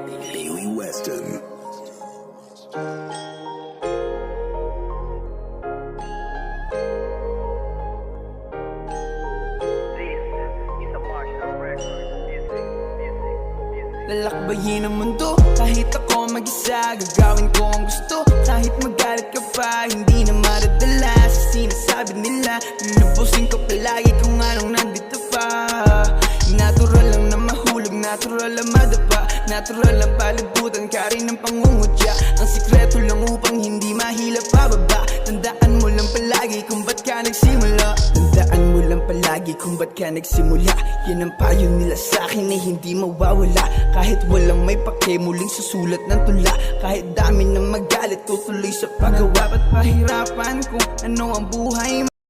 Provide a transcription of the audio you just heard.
Haley Weston. Lalakbayin ang mundo, kahit ako mag-isa. Gagawin ko ang gusto, kahit magalit ka pa. Hindi na maradala sa sinasabi nila. Lulubusin ko palagi kung anong nandito pa. Natural lang na mahulog, natural lang madapa. Natural lang palabutan ka rin ng pangungutya. Ang sikreto lang upang hindi mahila pababa. Tandaan mo lang palagi kung ba't ka nagsimula. Tandaan mo lang palagi kung ba't ka nagsimula. Yan ang payo nila sa'kin ay hindi mawawala. Kahit walang may pake, muling susulat ng tula. Kahit dami ng magalit, tutuloy sa paggawa. Ba't pahirapan kung ano ang buhay mo?